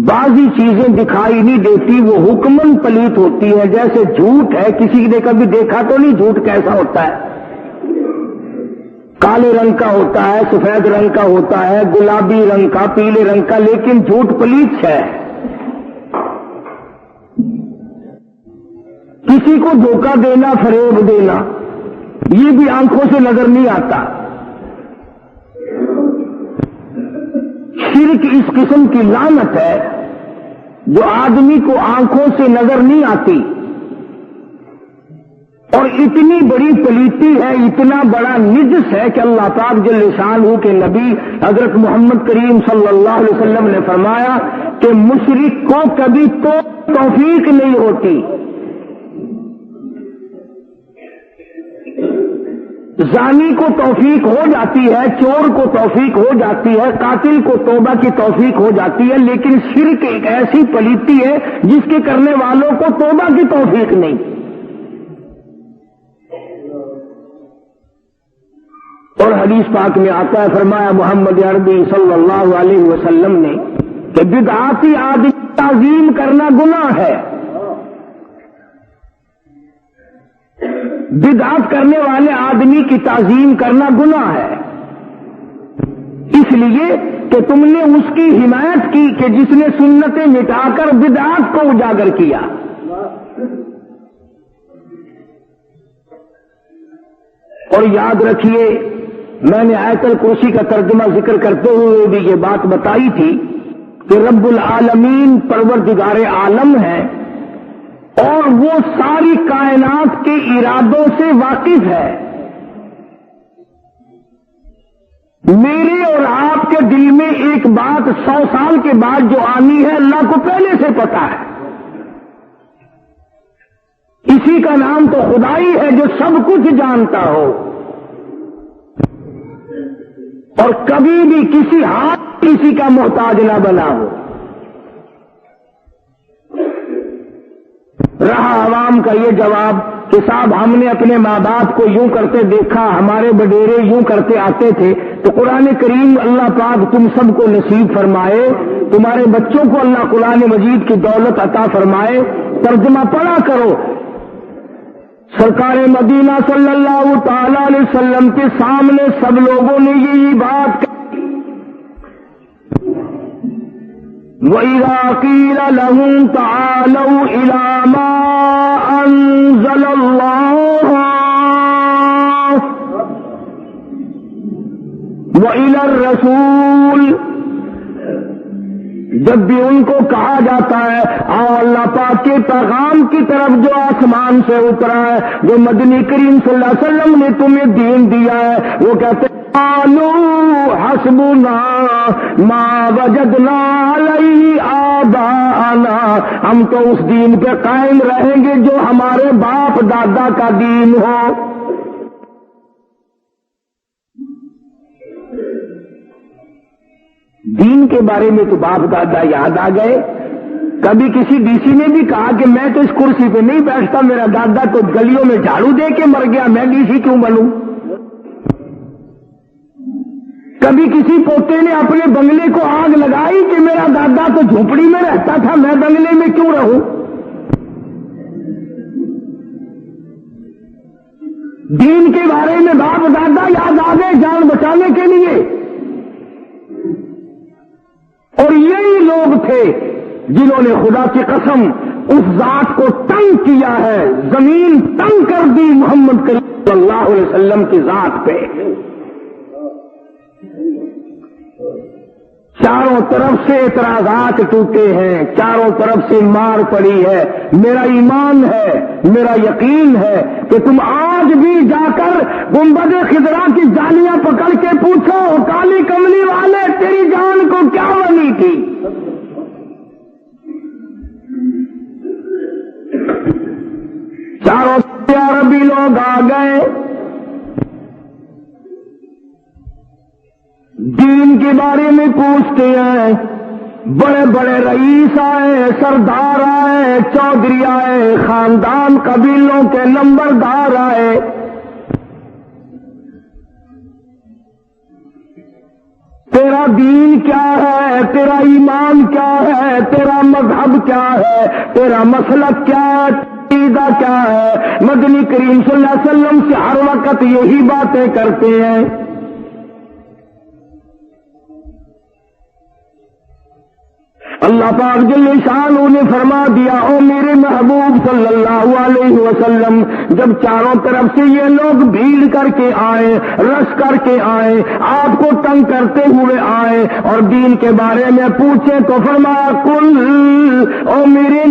بعضی چیزیں دکھائی نہیں دیتی، وہ حکمن پلیت ہوتی ہے. جیسے جھوٹ ہے، کسی نے کبھی دیکھا تو نہیں جھوٹ کیسا ہوتا ہے. کالے رنگ کا ہوتا ہے، سفید رنگ کا ہوتا ہے، گلابی رنگ کا، پیلے رنگ کا، لیکن جھوٹ پلیت ہے. کسی کو دھوکہ دینا، فریب دینا، یہ بھی آنکھوں سے نظر نہیں آتا. شرک اس قسم کی لعنت ہے جو آدمی کو آنکھوں سے نظر نہیں آتی، اور اتنی بڑی پلیتی ہے، اتنا بڑا نجس ہے کہ اللہ پاک جل شانہ کے نبی حضرت محمد کریم صلی اللہ علیہ وسلم نے فرمایا کہ مشرک کو کبھی تو توفیق نہیں ہوتی. زانی کو توفیق ہو جاتی ہے، چور کو توفیق ہو جاتی ہے، قاتل کو توبہ کی توفیق ہو جاتی ہے، لیکن شرک ایک ایسی پلیتی ہے جس کے کرنے والوں کو توبہ کی توفیق نہیں. اور حدیث پاک میں آتا ہے، فرمایا محمد عربی صلی اللہ علیہ وسلم نے کہ بدعاتی آدمی تعظیم کرنا گناہ ہے. بدعت کرنے والے آدمی کی تعظیم کرنا گناہ ہے، اس لیے کہ تم نے اس کی حمایت کی کہ جس نے سنتیں مٹا کر بدعت کو اجاگر کیا. اور یاد رکھیے، میں نے آیت الکرسی کا ترجمہ ذکر کرتے ہوئے بھی یہ بات بتائی تھی کہ رب العالمین پروردگار عالم ہے، اور وہ ساری کائنات کے ارادوں سے واقف ہے. میرے اور آپ کے دل میں ایک بات 100 سال کے بعد جو آنی ہے، اللہ کو پہلے سے پتا ہے. اسی کا نام تو خدائی ہے جو سب کچھ جانتا ہو، اور کبھی بھی کسی ہاتھ کسی کا محتاج نہ بنا ہو. رہا عوام کا یہ جواب کہ صاحب ہم نے اپنے ماں باپ کو یوں کرتے دیکھا، ہمارے وڈیرے یوں کرتے آتے تھے. تو قرآن کریم اللہ پاک تم سب کو نصیب فرمائے، تمہارے بچوں کو اللہ قرآن مجید کی دولت عطا فرمائے. ترجمہ پڑھا کرو. سرکار مدینہ صلی اللہ تعالی علیہ وسلم کے سامنے سب لوگوں نے یہی بات کہی. وَإِذَا قِيلَ لَهُمْ تَعَالَوْا إِلَىٰ مَا أَنزَلَ اللَّهُ وَإِلَى الرَّسُولِ، جب بھی ان کو کہا جاتا ہے آؤ اللہ پاک کے پیغام کی طرف جو آسمان سے اترا ہے، جو مدنی کریم صلی اللہ علیہ وسلم نے تمہیں دین دیا ہے، وہ کہتے ہیں قالوا حسبنا ما وجدنا علیہ آباءنا، ہم تو اس دین پہ قائم رہیں گے جو ہمارے باپ دادا کا دین ہو. دین کے بارے میں تو باپ دادا یاد آ گئے. کبھی کسی ڈی سی نے بھی کہا کہ میں تو اس کرسی پہ نہیں بیٹھتا، میرا دادا تو گلیوں میں جھاڑو دے کے مر گیا، میں ڈی سی کیوں بنوں. کبھی کسی پوتے نے اپنے بنگلے کو آگ لگائی کہ میرا دادا تو جھونپڑی میں رہتا تھا، میں بنگلے میں کیوں رہوں. دین کے بارے میں باپ دادا یاد آ گئے جان بچانے کے لیے. اور یہی لوگ تھے جنہوں نے خدا کی قسم اس ذات کو تنگ کیا ہے، زمین تنگ کر دی محمد کریم صلی اللہ علیہ وسلم کی ذات پہ. چاروں طرف سے اعتراضات ٹوٹے ہیں، چاروں طرف سے مار پڑی ہے. میرا ایمان ہے، میرا یقین ہے کہ تم آج بھی جا کر گنبد خضرا کی جالیاں پکڑ کے پوچھو کالی کملی والے تیری جان کو کیا بنی تھی. چاروں سے عربی لوگ آ گئے، دین کے بارے میں پوچھتے ہیں. بڑے بڑے رئیس آئے، سردار آئے، چودھری آئے، خاندان قبیلوں کے نمبردار آئے. تیرا دین کیا ہے، تیرا ایمان کیا ہے، تیرا مذہب کیا ہے، تیرا مسلک کیا ہے، عقیدہ کیا ہے۔ مدنی کریم صلی اللہ علیہ وسلم سے ہر وقت یہی باتیں کرتے ہیں۔ اللہ پاک جل شانہ نے فرما دیا، او میرے محبوب صلی اللہ علیہ وسلم، جب چاروں طرف سے یہ لوگ بھیڑ کر کے آئے، رش کر کے آئے، آپ کو تنگ کرتے ہوئے آئے اور دین کے بارے میں پوچھے تو فرمایا کل، او میرے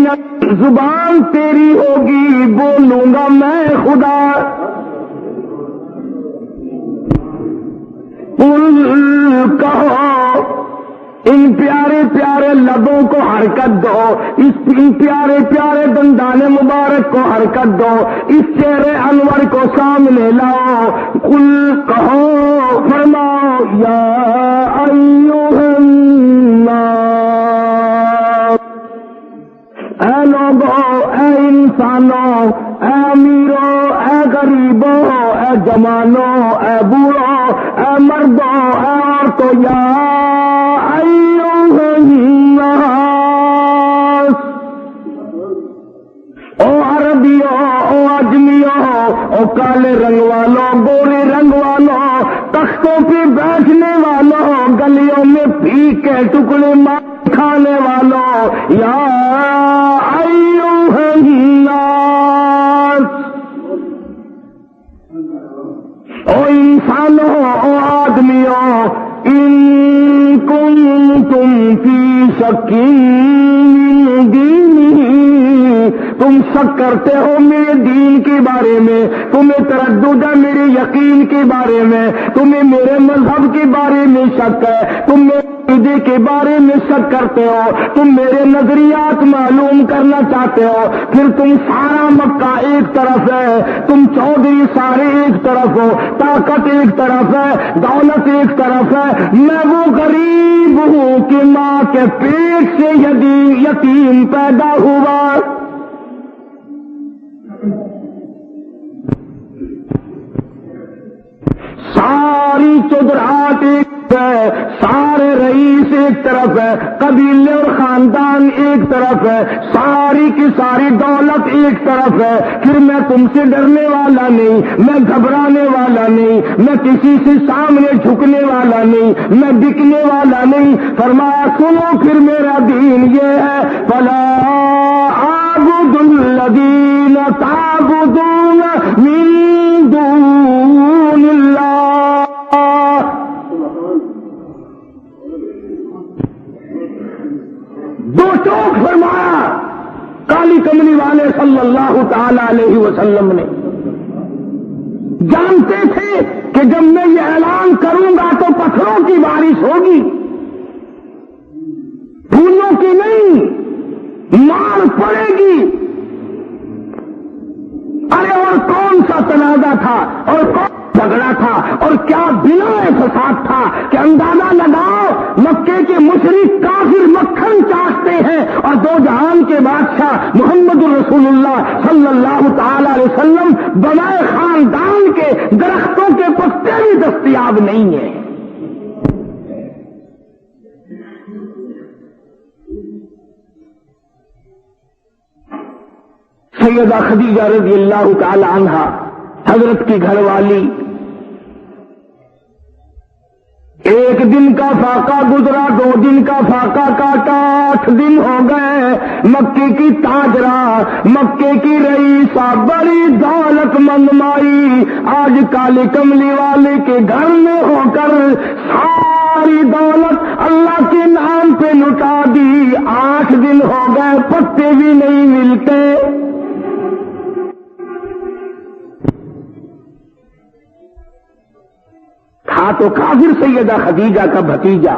زبان تیری ہوگی، بولوں گا میں خدا۔ کل کہو، ان پیارے پیارے لبوں کو حرکت دو، ان پیارے پیارے دندان مبارک کو حرکت دو، اس چہرے انور کو سامنے لاؤ۔ قل کہو، فرماؤ، یا ایھا الناس، اے لوگوں، اے انسانوں، اے امیروں، اے غریبوں، اے جوانوں، اے بوڑھوں، اے مردوں، اے عورتوں، یا او عربیوں، او اجمیوں، او کالے رنگ والوں، گورے رنگ والوں، تختوں پہ بیٹھنے والوں، گلیوں میں پی کے ٹکڑے مار کھانے والوں، یا ایھا الناس، او انسانوں، او آدمیوں، ان کنتم فی شک من دینہ، تم شک کرتے ہو میرے دین کے بارے میں، تمہیں تردد ہے میرے یقین کے بارے میں، تمہیں میرے مذہب کے بارے میں شک ہے، تم میرے عقیدے کے بارے میں شک کرتے ہو، تم میرے نظریات معلوم کرنا چاہتے ہو، پھر تم سارا مکہ ایک طرف ہے، تم چودھری سارے ایک طرف ہو، طاقت ایک طرف ہے، دولت ایک طرف ہے، میں وہ غریب ہوں کہ ماں کے پیٹ سے یتیم پیدا ہوا۔ ساری چودراہٹ ایک ہے، سارے رئیس ایک طرف ہے، قبیلے اور خاندان ایک طرف ہے، ساری کی ساری دولت ایک طرف ہے، پھر میں تم سے ڈرنے والا نہیں، میں گھبرانے والا نہیں، میں کسی سے سامنے جھکنے والا نہیں، میں بکنے والا نہیں۔ فرمایا سنو پھر میرا دین یہ ہے، فلا اعبد الذین تعبدون من دون اللہ، دو ٹوک فرمایا کالی کملی والے صلی اللہ تعالی علیہ وسلم نے۔ جانتے تھے کہ جب میں یہ اعلان کروں گا تو پتھروں کی بارش ہوگی، پھولوں کی نہیں، مار پڑے گی۔ ارے اور کون سا تنازع تھا اور کون جھگڑا تھا اور کیا بلا فساد تھا کہ اندازہ لگاؤ، مکے کے مشرک کافر مکھن چاٹتے ہیں اور دو جہان کے بادشاہ محمد رسول اللہ صلی اللہ تعالی علیہ وسلم بنائے خاندان کے درختوں کے پتے بھی دستیاب نہیں ہیں۔ سیدہ خدیجہ رضی اللہ تعالی عنہا حضرت کی گھر والی، ایک دن کا فاقہ گزرا، 2 دن کا فاقہ کاٹا، 8 دن ہو گئے، مکے کی تاجرہ، مکے کی رئیسہ، بڑی دولت مند مائی آج کالے کملی والے کے گھر میں ہو کر ساری دولت اللہ کے نام پہ لٹا دی۔ 8 دن ہو گئے، پتے بھی نہیں ملتے۔ تھا تو کافر سیدہ خدیجہ کا بھتیجا،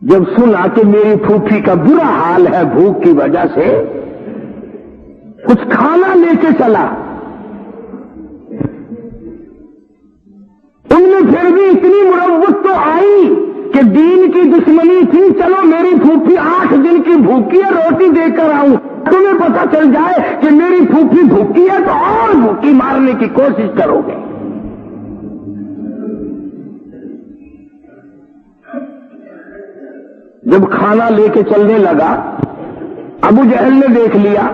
جب سنا کہ میری پھوپھی کا برا حال ہے بھوک کی وجہ سے، کچھ کھانا لے کے چلا۔ ان میں پھر بھی اتنی مروت تو آئی کہ دین کی دشمنی تھی، چلو میری پھوپھی 8 دن کی بھوکی ہے، روٹی دے کر آؤں، تمہیں پتہ چل جائے کہ میری پھوپھی بھوکی ہے تو اور بھوکی مارنے کی کوشش کرو گے۔ جب کھانا لے کے چلنے لگا، ابو جہل نے دیکھ لیا،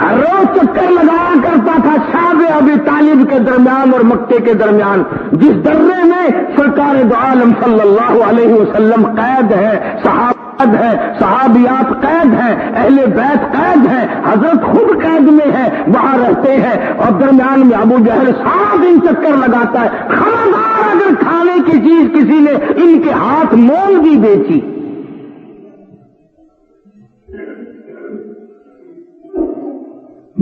ہر روز چکر لگایا کرتا تھا شعب ابی طالب کے درمیان اور مکے کے درمیان، جس درے میں سرکار دو عالم صلی اللہ علیہ وسلم قید ہے، صحابہ ہے، صحابیات قید ہیں، اہل بیت قید ہیں، حضرت خود قید میں ہے، وہاں رہتے ہیں، اور درمیان میں ابو جہل سارا دن چکر لگاتا ہے۔ خبردار اگر کھانے کی چیز کسی نے ان کے ہاتھ مول بھی بیچی،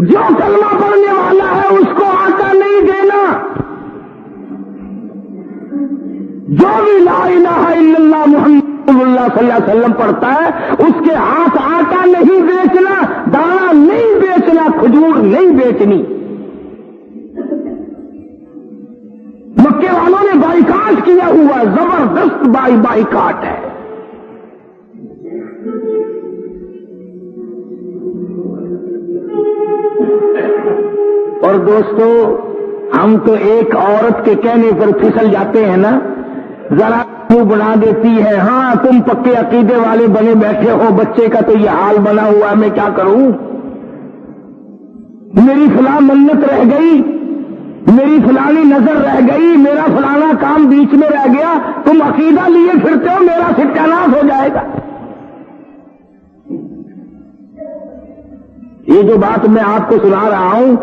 جو کلمہ پڑھنے والا ہے اس کو آٹا نہیں دینا، جو بھی لا الہ الا اللہ محمد رسول اللہ صلی اللہ علیہ وسلم پڑھتا ہے اس کے ہاتھ آٹا نہیں بیچنا، دانا نہیں بیچنا، کھجور نہیں بیچنی۔ مکے والوں نے بائیکاٹ کیا ہوا، زبردست بائیکاٹ ہے۔ اور دوستو، ہم تو ایک عورت کے کہنے پر پھسل جاتے ہیں نا، ذرا منہ بنا دیتی ہے، ہاں تم پکے عقیدے والے بنے بیٹھے ہو، بچے کا تو یہ حال بنا ہوا ہے، میں کیا کروں، میری فلاں منت رہ گئی، میری فلانی نظر رہ گئی، میرا فلانا کام بیچ میں رہ گیا، تم عقیدہ لیے پھرتے ہو، میرا ستیاناش ہو جائے گا۔ یہ جو بات میں آپ کو سنا رہا ہوں،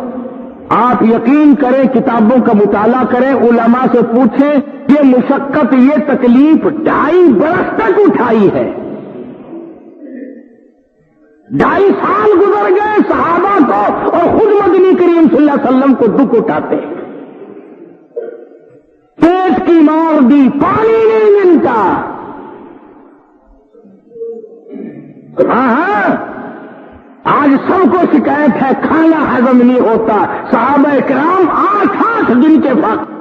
آپ یقین کریں، کتابوں کا مطالعہ کریں، علماء سے پوچھیں، یہ مشقت، یہ تکلیف 2.5 برس تک اٹھائی ہے، 2.5 سال گزر گئے صحابہ کو، اور خود مدنی کریم صلی اللہ علیہ وسلم کو دکھ اٹھاتے ہیں۔ پیٹ کی مار دی، پانی نہیں ملتا، ہاں آج سب کو شکایت ہے، کھانا ہضم نہیں ہوتا۔ صحابہ کرام 8 دن کے وقت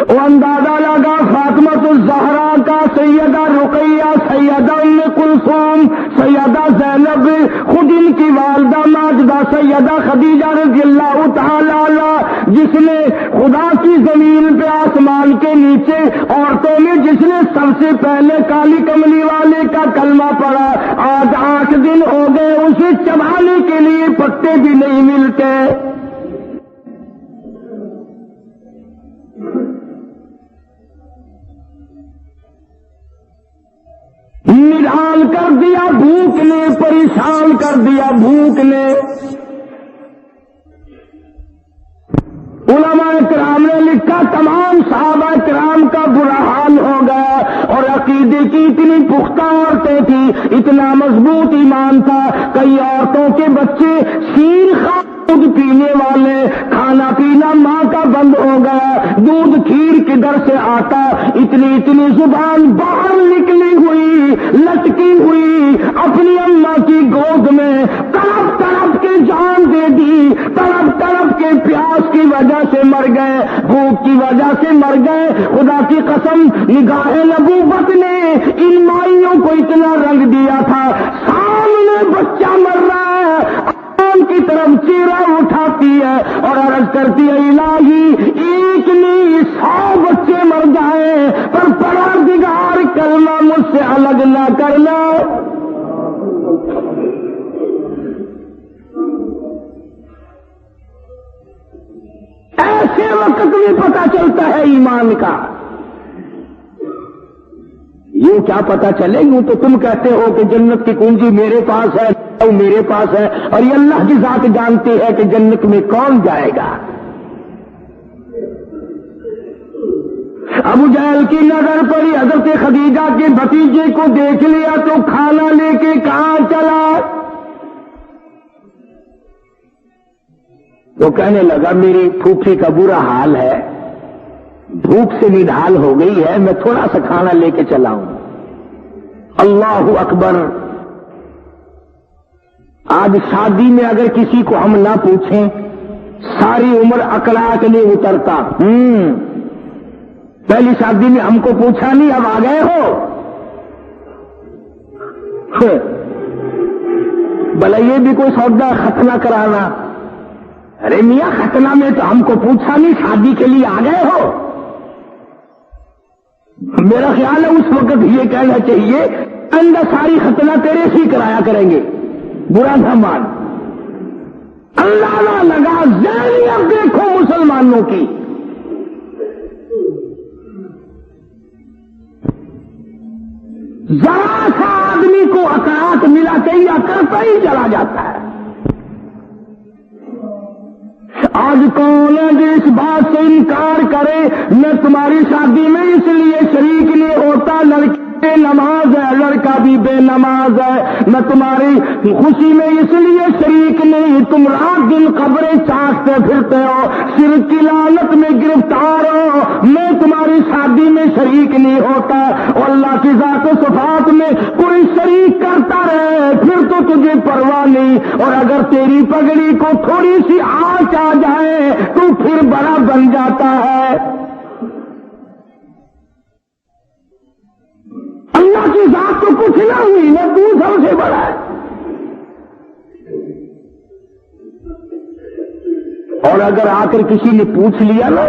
وہ اندازہ لگا، فاطمہ الزہرا کا، سیدہ رقیہ، سیدہ ام کلثوم، سیدہ زینب، خود ان کی والدہ ماجدہ سیدہ خدیجہ رضی اللہ تعالی عنہا، جس نے خدا کی زمین پہ آسمان کے نیچے عورتوں میں جس نے سب سے پہلے کالی کملی والے کا کلمہ پڑھا، آج 8 دن ہو گئے اسے چبانے کے لیے پتے بھی نہیں ملتے۔ نڈال کر دیا بھوک نے، پریشان کر دیا بھوک نے۔ علماء کرام نے لکھا، تمام صحابہ کرام کا برا حال ہو گیا، اور عقیدے کی اتنی پختہ عورتیں تھیں، اتنا مضبوط ایمان تھا، کئی عورتوں کے بچے شیر خواہ دودھ پینے والے، کھانا پینا ماں کا بند ہو گیا، دودھ کھیر کدھر سے آتا، اتنی زبان باہر نکلی ہوئی، لٹکی ہوئی، اپنی اماں کی گود میں تڑپ تڑپ کے جان دے دی، تڑپ تڑپ کے پیاس کی وجہ سے مر گئے، بھوک کی وجہ سے مر گئے۔ خدا کی قسم، نگاہ نبوت نے ان مائیوں کو اتنا رنگ دیا تھا، سامنے بچہ مر رہا ہے، کی طرف چیرا اٹھاتی ہے اور عرض کرتی ہے، الہی ایک نہیں 100 بچے مر جائیں پر پروردگار کلمہ مجھ سے الگ نہ کرنا۔ ایسے وقت میں پتہ چلتا ہے ایمان کا۔ یہ کیا پتا چلے، یوں تو تم کہتے ہو کہ جنت کی کنجی میرے پاس ہے، میرے پاس ہے، اور یہ اللہ کی ذات جانتی ہے کہ جنت میں کون جائے گا۔ ابو جہل کی نظر پڑی، حضرت خدیجہ کے بھتیجے کو دیکھ لیا تو کھانا لے کے کہاں چلا؟ تو کہنے لگا، میری پھوپھی کا برا حال ہے، بھوک سے نڈھال ہو گئی ہے، میں تھوڑا سا کھانا لے کے چلا ہوں۔ اللہ اکبر! آج شادی میں اگر کسی کو ہم نہ پوچھیں، ساری عمر اکڑا کے نہیں اترتا۔ پہلی شادی میں ہم کو پوچھا نہیں، اب آ گئے ہو، بھلا یہ بھی کوئی سودا ختنہ کرانا؟ ارے میاں، ختنہ میں تو ہم کو پوچھا نہیں، شادی کے لیے آ گئے ہو۔ میرا خیال ہے اس وقت یہ کہنا چاہیے اندر ساری ختنہ تیرے سے کرایا کریں گے، برا نہ مان۔ اللہ نہ لگا ذہنیت دیکھو مسلمانوں کی، ذرا سا آدمی کو اکرات ملا چاہیے کرتا ہی چلا جاتا ہے۔ آج کون ہے جو اس بات سے انکار کرے میں تمہاری شادی میں اس لیے شریک نہیں ہوتا، لڑکی بے نماز ہے، لڑکا بھی بے نماز ہے، میں تمہاری خوشی میں اس لیے شریک نہیں، تم رات دن قبریں چاٹتے پھرتے ہو، شرک کی لعنت میں گرفتار ہو، میں تمہاری شادی میں شریک نہیں ہوتا، اور اللہ کی ذات و صفات میں کوئی شریک کرتا رہے پھر تو تجھے پرواہ نہیں، اور اگر تیری پگڑی کو تھوڑی سی آنچ آ جائے تو پھر بڑا بن جاتا ہے۔ اللہ کی ذات تو کچھ نہ ہوئی، وہ تو سب سے بڑا ہے۔ اور اگر آ کر کسی نے پوچھ لیا نا،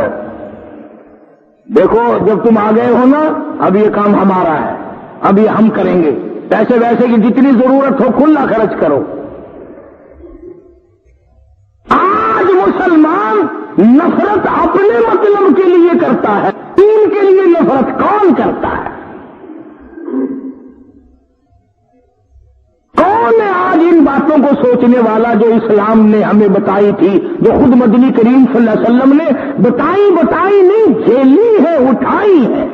دیکھو جب تم آ گئے ہو نا اب یہ کام ہمارا ہے، اب یہ ہم کریں گے، پیسے ویسے کی جتنی ضرورت ہو کھلا خرچ کرو۔ آج مسلمان نفرت اپنے مطلب کے لیے کرتا ہے، دین کے لیے نفرت کون کرتا ہے؟ کون ہے آج ان باتوں کو سوچنے والا جو اسلام نے ہمیں بتائی تھی، جو خود مدنی کریم صلی اللہ علیہ وسلم نے بتائی نہیں، جھیلی ہے، اٹھائی ہے۔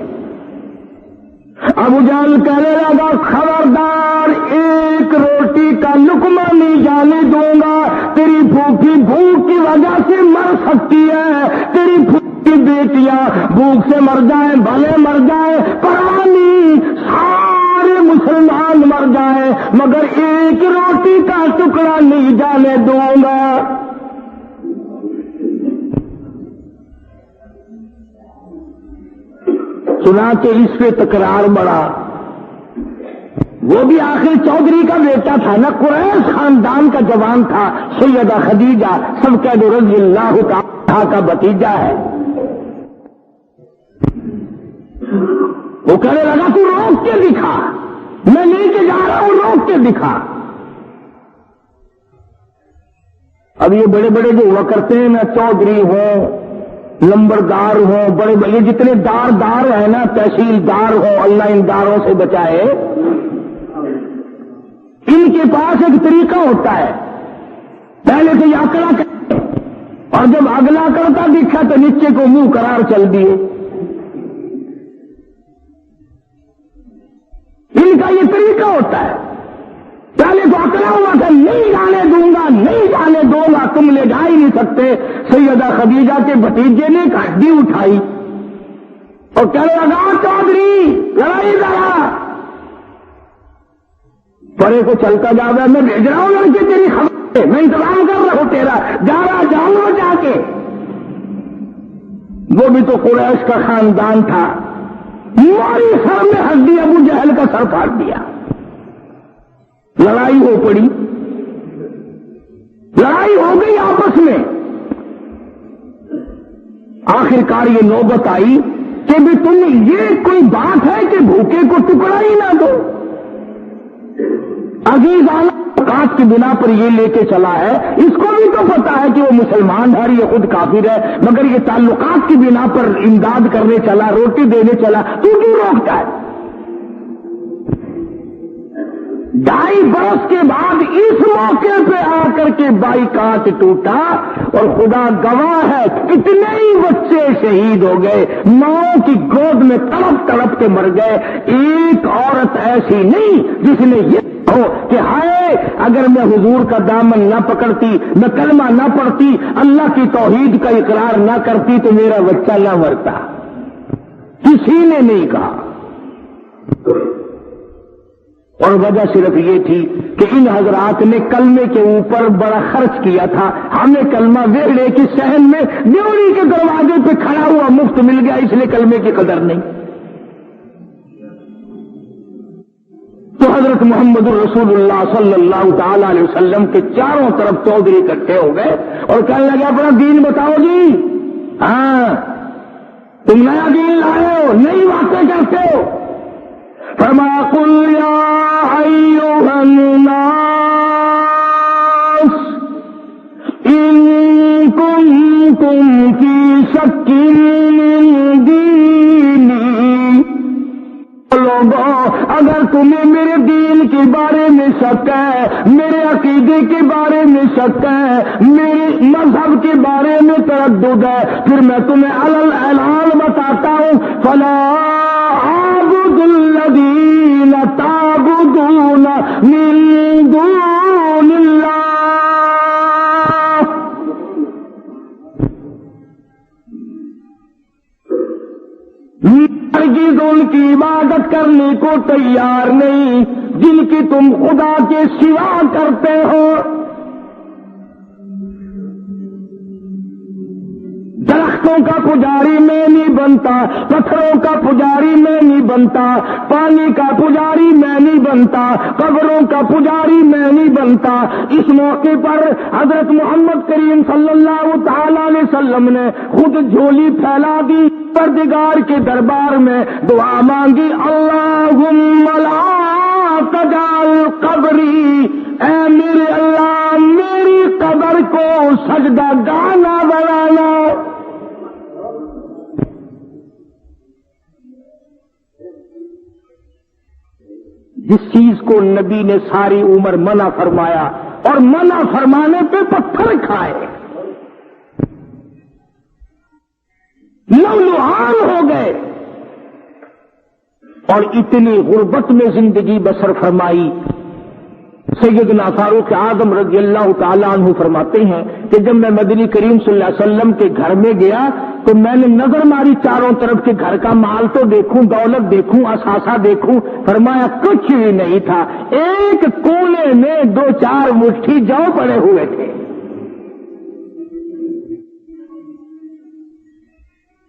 ابو جہل کہنے لگا خبردار ایک روٹی کا لقمہ نہیں جانے دوں گا، تیری پھوپھی بھوک کی وجہ سے مر سکتی ہے، تیری پھوپھی کی بیٹیاں بھوک سے مر جائیں بھلے مر جائیں پرواہ نہیں، سارے مسلمان مر جائیں مگر ایک روٹی کا ٹکڑا نہیں جانے دوں گا۔ چنانچہ اس پہ تکرار بڑھا، وہ بھی آخر چودھری کا بیٹا تھا نا، قریش خاندان کا جوان تھا، سیدہ خدیجہ سب کا رضی اللہ تعالیٰ کا بھتیجا ہے۔ وہ کہنے لگا تو روک کے دکھا، میں لے کے جا رہا ہوں، روک کے دکھا۔ اب یہ بڑے بڑے جو ہوا کرتے ہیں نا، چودھری ہوں، نمبردار ہوں، بڑے بڑے جتنے دار ہیں نا، تحصیلدار ہوں، اللہ ان داروں سے بچائے، ان کے پاس ایک طریقہ ہوتا ہے، پہلے تو یہ اکڑا کرتے اور جب اگلا کرتا دکھا تو نیچے کو منہ قرار چل دیے۔ ان کا یہ طریقہ ہوتا ہے، پہلے تو اکڑا ہوا تھا نہیں جانے دوں گا، نہیں جانے دوں گا، تم لے جا ہی نہیں سکتے۔ سیدہ خدیجہ کے بھتیجے نے ایک ہڈی اٹھائی اور کہنے لگا چودھری لڑائی ذرا، پرے کو چلتا جا رہا، میں بھیج رہا ہوں لڑکی تیری خبر، میں انتظام کر رہا ہوں تیرا، جا رہا جاؤں گا جا کے۔ وہ بھی تو قریش کا خاندان تھا، ماری سر میں ہڈی ابو جہل کا سر پھاڑ دیا، لڑائی ہو پڑی، لڑائی ہو گئی آپس میں۔ آخرکار یہ نوبت آئی کہ بھی تم یہ کوئی بات ہے کہ بھوکے کو ٹکڑا ہی نہ دو۔ عزیزانہ اوقات کی بنا پر یہ لے کے چلا ہے، اس کو بھی تو پتا ہے کہ وہ مسلمان ہے، یہ خود کافر ہے، مگر یہ تعلقات کی بنا پر امداد کرنے چلا، روٹی دینے چلا، تو کیوں روکتا ہے؟ 2.5 برس کے بعد اس موقع پہ آ کر کے بائیکاٹ ٹوٹا، اور خدا گواہ ہے کتنے ہی بچے شہید ہو گئے، ماؤں کی گود میں تڑپ تڑپ کے مر گئے۔ ایک عورت ایسی نہیں جس نے یہ ہو کہ ہائے اگر میں حضور کا دامن نہ پکڑتی، میں کلمہ نہ پڑھتی، اللہ کی توحید کا اقرار نہ کرتی تو میرا بچہ نہ مرتا، کسی نے نہیں کہا۔ اور وجہ صرف یہ تھی کہ ان حضرات نے کلمے کے اوپر بڑا خرچ کیا تھا۔ ہمیں کلمہ ویڑے کی صحن میں ڈیوری کے دروازے پہ کھڑا ہوا مفت مل گیا، اس لیے کلمے کی قدر نہیں۔ تو حضرت محمد رسول اللہ صلی اللہ تعالی علیہ وسلم کے چاروں طرف چودھری اکٹھے ہو گئے اور کہنے لگے اپنا دین بتاؤ جی۔ ہاں تم نیا دین لائے ہو، نئی باتیں کرتے ہو. فرمایا قل یا ایھا الناس ان کنتم فی شک من دینی، لوگوں اگر تمہیں میرے دین کے بارے میں شک ہے، میرے عقیدے کے بارے میں شک ہے، میرے مذہب کے بارے میں تردد ہے، پھر میں تمہیں علی الاعلان بتاتا ہوں، فلا اعبد الذین تعبدون من دون اللہ، ہرگز ان کی عبادت کرنے کو تیار نہیں جن کی تم خدا کے سوا کرتے ہو. درختوں کا پجاری میں نہیں بنتا، پتھروں کا پجاری میں نہیں بنتا، پانی کا پجاری میں نہیں بنتا، قبروں کا پجاری میں نہیں بنتا. اس موقع پر حضرت محمد کریم صلی اللہ تعالی علیہ وسلم نے خود جھولی پھیلا دی، پروردگار کے دربار میں دعا مانگی، اللہم لا تجعل قبری، اے میرے اللہ میری قبر کو سجدہ گاہ نہ بنانا. جس چیز کو نبی نے ساری عمر منع فرمایا اور منع فرمانے پہ پتھر کھائے، لولوہان ہو گئے اور اتنی غربت میں زندگی بسر فرمائی. سیدنا فاروق اعظم رضی اللہ تعالیٰ عنہ فرماتے ہیں کہ جب میں مدنی کریم صلی اللہ علیہ وسلم کے گھر میں گیا تو میں نے نظر ماری چاروں طرف کے گھر کا مال تو دیکھوں، دولت دیکھوں، اثاثہ دیکھوں. فرمایا کچھ بھی نہیں تھا، ایک کونے میں 2-4 مٹھی جو پڑے ہوئے تھے.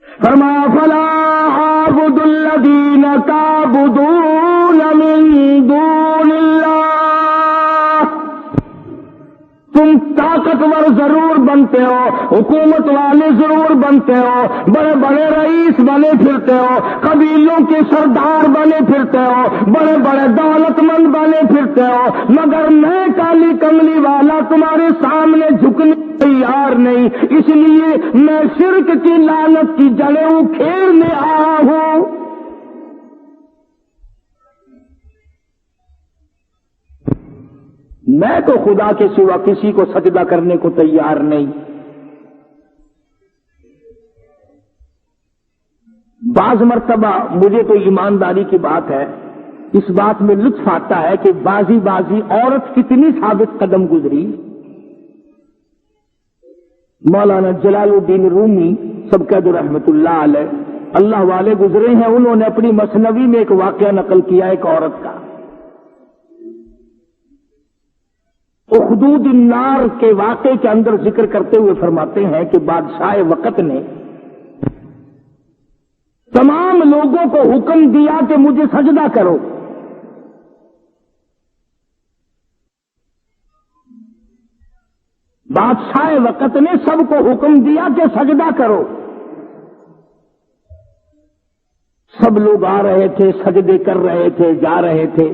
فرمایا فلا اعبد الذین تعبدون من دون اللہ، تم طاقتور ضرور بنتے ہو، حکومت والے ضرور بنتے ہو، بڑے بڑے رئیس بنے پھرتے ہو، قبیلوں کے سردار بنے پھرتے ہو، بڑے بڑے دولت مند بنے پھرتے ہو، مگر میں کالی کملی والا تمہارے سامنے جھکنے تیار نہیں، اس لیے میں شرک کی لعنت کی جڑیں اکھیڑنے آیا ہوں. میں تو خدا کے سوا کسی کو سجدہ کرنے کو تیار نہیں. بعض مرتبہ مجھے تو ایمانداری کی بات ہے، اس بات میں لطف آتا ہے کہ بازی عورت کتنی ثابت قدم گزری. مولانا جلال الدین رومی سب قید رحمت اللہ علیہ، اللہ والے گزرے ہیں، انہوں نے اپنی مثنوی میں ایک واقعہ نقل کیا ایک عورت کا. اخدود النار کے واقعے کے اندر ذکر کرتے ہوئے فرماتے ہیں کہ بادشاہ وقت نے تمام لوگوں کو حکم دیا کہ مجھے سجدہ کرو. بادشاہ وقت نے سب کو حکم دیا کہ سجدہ کرو. سب لوگ آ رہے تھے، سجدے کر رہے تھے، جا رہے تھے.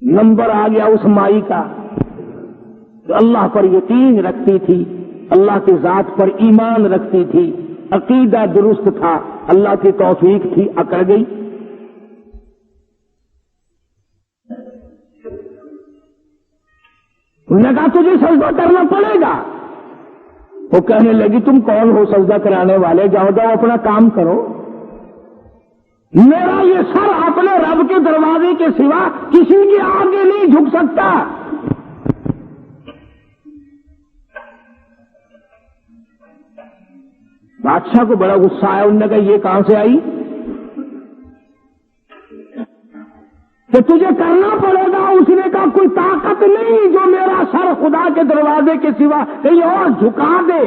نمبر آ گیا اس مائی کا جو اللہ پر یقین رکھتی تھی، اللہ کی ذات پر ایمان رکھتی تھی، عقیدہ درست تھا، اللہ کی توفیق تھی، اکڑ گئی. انہوں نے کہا تجھے سجدہ کرنا پڑے گا. وہ کہنے لگی تم کون ہو سجدہ کرانے والے، جاؤ اپنا کام کرو. میرا یہ سر اپنے رب کے دروازے کے سوا کسی کے آگے نہیں جھک سکتا. بادشاہ کو بڑا غصہ آیا. انہوں نے کہا یہ کہاں سے آئی کہ تجھے کرنا پڑے گا؟ اس نے کہا کوئی طاقت نہیں جو میرا سر خدا کے دروازے کے سوا کہیں اور جھکا دے.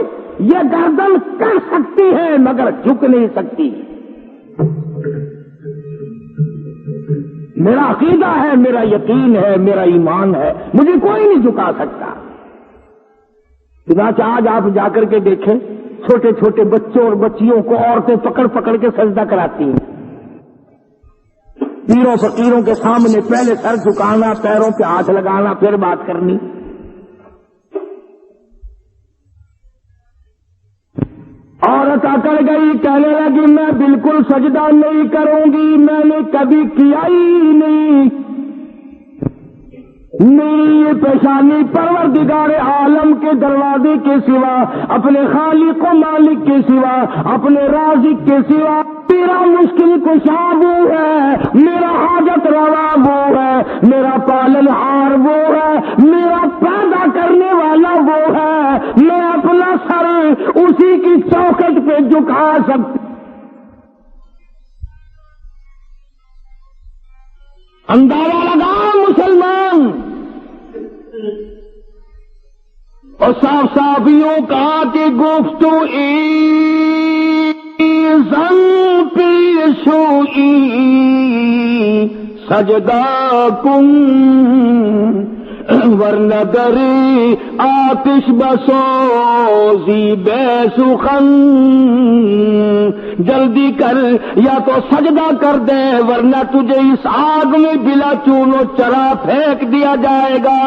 یہ گردن کر سکتی ہے مگر جھک نہیں سکتی. میرا عقیدہ ہے، میرا یقین ہے، میرا ایمان ہے، مجھے کوئی نہیں جھکا سکتا. چنانچہ آج آپ جا کر کے دیکھیں چھوٹے چھوٹے بچوں اور بچیوں کو عورتیں پکڑ پکڑ کے سجدہ کراتی ہیں. پیروں فقیروں کے سامنے پہلے سر جھکانا، پیروں پہ ہاتھ لگانا، پھر بات کرنی. عورت اکڑ گئی، کہنے لگی میں بالکل سجدہ نہیں کروں گی، میں نے کبھی کیا ہی نہیں. میری یہ پیشانی پروردگار عالم کے دروازے کے سوا، اپنے خالق و مالک کے سوا، اپنے رازق کے سوا، میرا مشکل کشا وہ ہے، میرا حاجت روا وہ ہے، میرا پالن ہار وہ ہے، میرا پیدا کرنے والا وہ ہے. میں اپنا سر اسی کی چوکھٹ پہ جھکا سکتی. اندازہ لگا مسلمان. اور صاف صاف یوں کہا کہ گفتو زن پیشوئی سجدہ کن ورنہ دری آتش بسوزی بے سخن. جلدی کر، یا تو سجدہ کر دے ورنہ تجھے اس آگ میں بلا چون و چرا پھینک دیا جائے گا.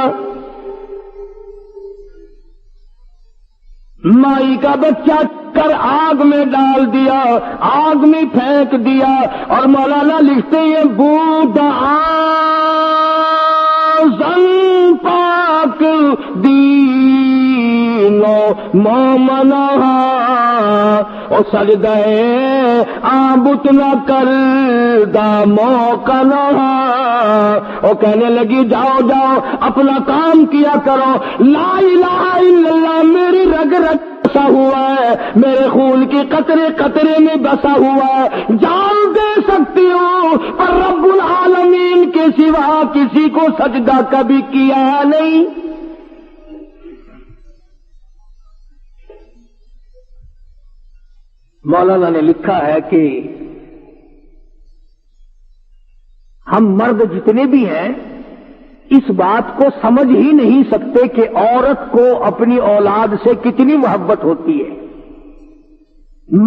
مائی کا بچہ کر آگ میں ڈال دیا، آگ میں پھینک دیا. اور مولانا لکھتے ہیں بود آزن پاک دینو مومنہ اور سجدہ آبت نہ کر دا موقع نہ. اور کہنے لگی جاؤ جاؤ اپنا کام کیا کرو. لا الہ الا اللہ میری رگ رگ بسا ہوا ہے، میرے خون کی قطرے قطرے میں بسا ہوا ہے. جان دے سکتی ہوں پر رب العالمین کے سوا کسی کو سجدہ کبھی کیا نہیں. مولانا نے لکھا ہے کہ ہم مرد جتنے بھی ہیں اس بات کو سمجھ ہی نہیں سکتے کہ عورت کو اپنی اولاد سے کتنی محبت ہوتی ہے.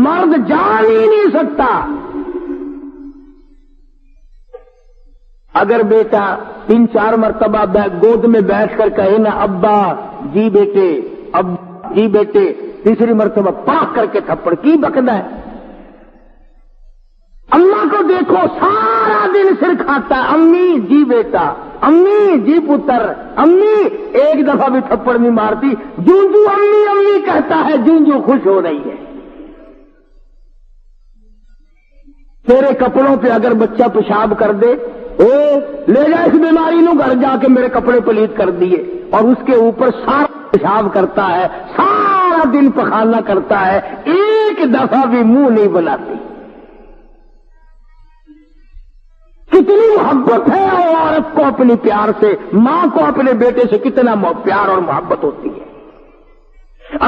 مرد جان ہی نہیں سکتا. اگر بیٹا 3-4 مرتبہ گود میں بیٹھ کر کہے نا ابا جی بیٹے، ابا جی بیٹے، تیسری مرتبہ پاک کر کے تھپڑ کی بکنا ہے. اللہ کو دیکھو سارا دن سر کھاتا ہے، امی جی بیٹا، امی جی پتر، امی ایک دفعہ بھی تھپڑ نہیں مارتی. جونجو امی امی کہتا ہے، جونجو خوش ہو رہی ہے. تیرے کپڑوں پہ اگر بچہ پیشاب کر دے، لے جا اس بیماری نو گھر جا کے میرے کپڑے پلیت کر دیے، اور اس کے اوپر سارا پیشاب کرتا ہے، سارا دن پخانہ کرتا ہے، ایک دفعہ بھی منہ نہیں بناتی. کتنی محبت ہے عورت کو اپنی پیار سے، ماں کو اپنے بیٹے سے کتنا پیار اور محبت ہوتی ہے.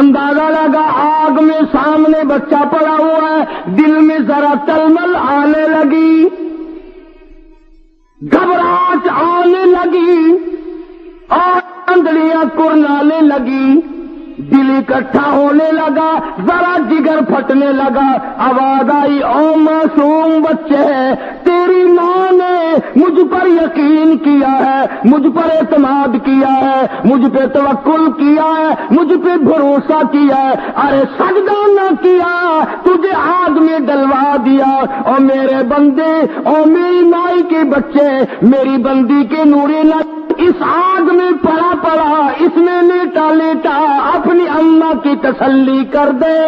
اندازہ لگا آگ میں سامنے بچہ پڑا ہوا ہے، دل میں ذرا تلمل آنے لگی، گھبراہٹ آنے لگی اور اندلیاں کرلانے لگی، دل اکٹھا ہونے لگا، ذرا جگر پھٹنے لگا. آواز آئی او معصوم بچے، تیری ماں نے مجھ پر یقین کیا ہے، مجھ پر اعتماد کیا ہے، مجھ پہ توکل کیا ہے، مجھ پہ بھروسہ کیا ہے. ارے سجدہ نہ کیا، تجھے آگ میں ڈلوا دیا. اور میرے بندے اور میری مائی کے بچے، میری بندی کے نورے نہ اس آگ میں پڑا پڑا، اس میں لیٹا لیٹا اپنی اماں کی تسلی کر دے.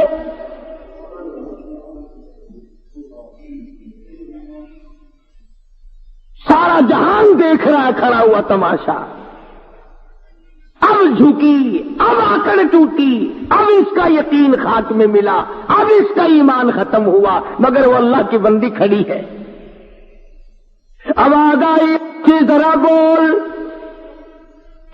سارا جہان دیکھ رہا ہے کھڑا ہوا تماشا. اب جھکی، اب آکڑ ٹوٹی، اب اس کا یقین خاک میں ملا، اب اس کا ایمان ختم ہوا، مگر وہ اللہ کی بندی کھڑی ہے. آواز آئی کہ ذرا بول.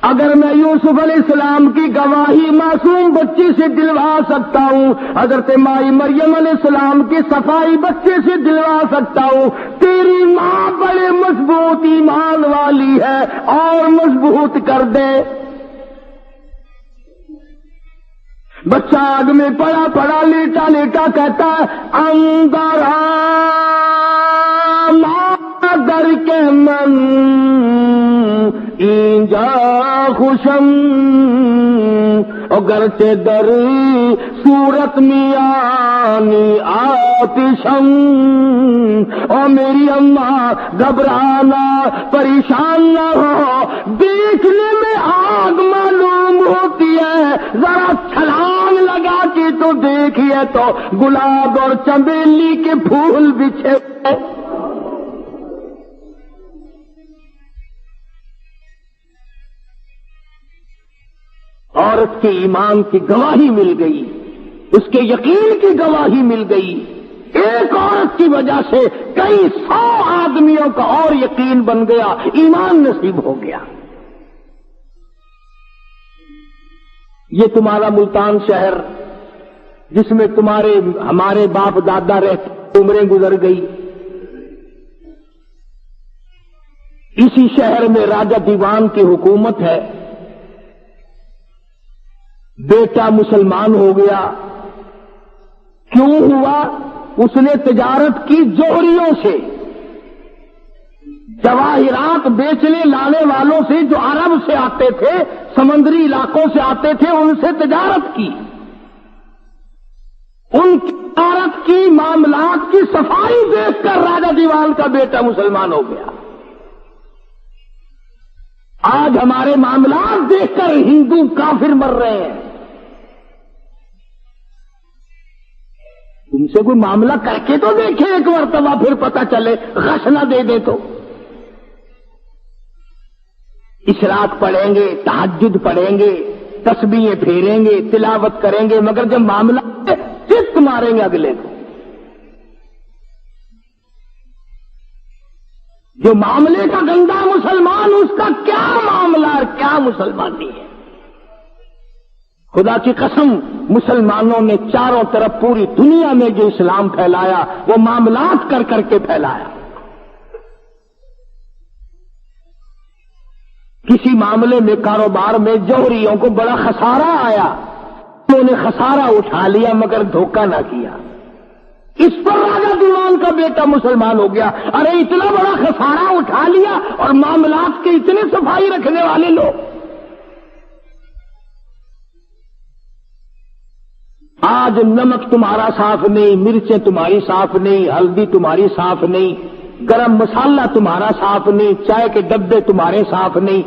اگر میں یوسف علیہ السلام کی گواہی معصوم بچے سے دلوا سکتا ہوں، حضرت مائی مریم علیہ السلام کی صفائی بچے سے دلوا سکتا ہوں، تیری ماں بڑے مضبوط ایمان والی ہے اور مضبوط کر دے. بچہ آگ میں پڑا پڑا لیٹا لیٹا کہتا ہے اندر مادر کے من اینجا خوشم اگرچہ در صورت میانی آتشم او میری اماں گھبرانا پریشان نہ ہو، دیکھنے میں آگ معلوم ہوتی ہے، ذرا چھلانگ لگا کے تو دیکھیے تو گلاب اور چمیلی کے پھول بچھے. عورت کے ایمان کی گواہی مل گئی، اس کے یقین کی گواہی مل گئی. ایک عورت کی وجہ سے کئی 100 آدمیوں کا اور یقین بن گیا، ایمان نصیب ہو گیا. یہ تمہارا ملتان شہر جس میں ہمارے باپ دادا رہتے، عمریں گزر گئی، اسی شہر میں راجہ دیوان کی حکومت ہے. بیٹا مسلمان ہو گیا. کیوں ہوا؟ اس نے تجارت کی جوہریوں سے، جواہرات بیچنے لانے والوں سے جو عرب سے آتے تھے، سمندری علاقوں سے آتے تھے، ان سے تجارت کی. ان تجارت کی معاملات کی صفائی دیکھ کر راجہ دیوان کا بیٹا مسلمان ہو گیا. آج ہمارے معاملات دیکھ کر ہندو کافر مر رہے ہیں. تم سے کوئی معاملہ کر کے تو دیکھیں ایک مرتبہ، پھر پتہ چلے، غش نہ دے دے تو. اشراق پڑھیں گے، تہجد پڑھیں گے، تسبیحیں پھیریں گے، تلاوت کریں گے، مگر جب معاملہ چت ماریں گے اگلے کو. جو معاملے کا گندا مسلمان، اس کا کیا معاملہ اور کیا مسلمانی ہے. خدا کی قسم، مسلمانوں نے چاروں طرف پوری دنیا میں جو اسلام پھیلایا وہ معاملات کر کر کے پھیلایا. کسی معاملے میں، کاروبار میں جوہریوں کو بڑا خسارہ آیا، انہوں نے خسارہ اٹھا لیا مگر دھوکہ نہ کیا. اس پر راجہ دیوان کا بیٹا مسلمان ہو گیا. ارے اتنا بڑا خسارہ اٹھا لیا اور معاملات کے اتنے صفائی رکھنے والے لوگ. آج نمک تمہارا صاف نہیں، مرچیں تمہاری صاف نہیں، ہلدی تمہاری صاف نہیں، گرم مسالہ تمہارا صاف نہیں، چائے کے ڈبے تمہارے صاف نہیں،